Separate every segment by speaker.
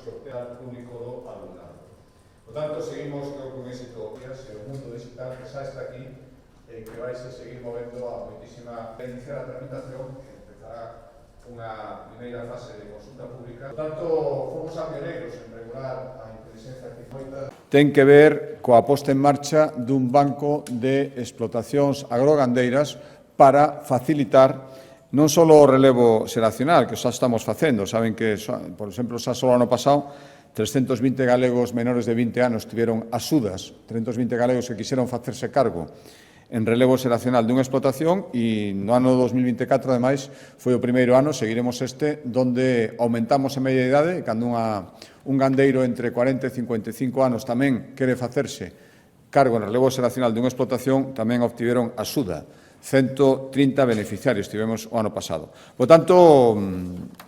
Speaker 1: sortear público do alumnado. Por tanto, seguimos con éxito e o mundo digital que xa está aquí que vais a seguir movendo a moitísima. Iniciar a tramitación, empezará unha primeira fase de consulta pública. Por tanto, fomos a pioneiros en regular a inteligencia artificial. Ten que ver coa posta en marcha dun banco de explotacións agrogandeiras para facilitar non só o relevo xeracional, que xa estamos facendo. Saben que, por exemplo, xa só o ano pasado, 320 galegos menores de 20 anos tiveron axudas, 320 galegos que quixeron facerse cargo en relevo xeracional dunha explotación e no ano 2024, ademais, foi o primeiro ano, seguiremos donde aumentamos a media idade, cando un gandeiro entre 40 e 55 anos tamén quere facerse cargo en relevo xeracional dunha explotación, tamén obtiveron axuda. 130 beneficiarios tivemos o ano pasado. Por tanto,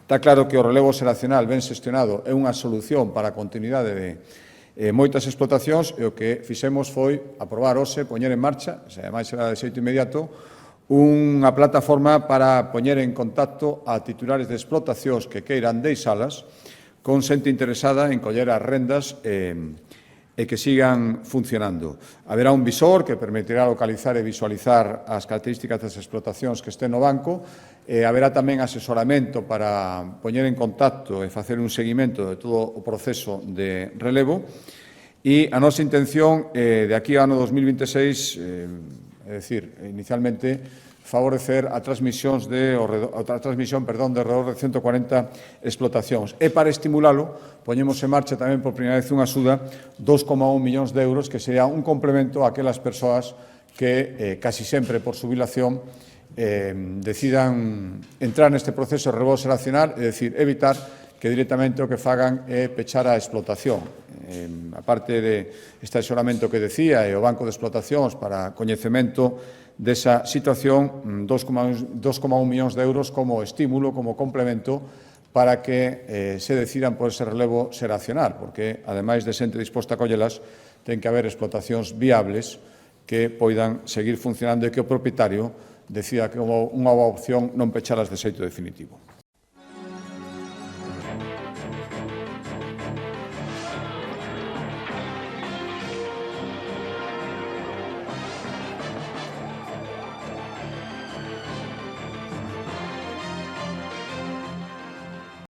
Speaker 1: está claro que o relevo xeracional ben xestionado é unha solución para a continuidade de moitas explotacións e o que fixemos foi aprobar hoxe, poñer en marcha, se ademais será de xeito inmediato, unha plataforma para poñer en contacto a titulares de explotacións que queiran deixalas con xente interesada en coller as rendas e que sigan funcionando. Haberá un visor que permitirá localizar e visualizar as características das explotacións que estén no banco. Haberá tamén asesoramento para poñer en contacto e facer un seguimento de todo o proceso de relevo. E a nosa intención de aquí ao ano 2026, é dicir, inicialmente, favorecer a transmisión de redor de 140 explotacións. E para estimulalo, poñemos en marcha tamén por primeira vez unha axuda 2,1 millóns de euros, que sería un complemento a aquelas persoas que casi sempre por xubilación decidan entrar neste proceso de relevo xeracional, é dicir, evitar que directamente o que fagan é pechar a explotación. A parte deste asesoramento que decía e o Banco de Explotacións para coñecemento desa situación, 2,1 millóns de euros como estímulo, como complemento, para que se decidan por ese relevo xeracional, porque, ademais de xente disposta a collelas, ten que haber explotacións viables que poidan seguir funcionando e que o propietario decida que unha boa opción non pechalas de xeito definitivo.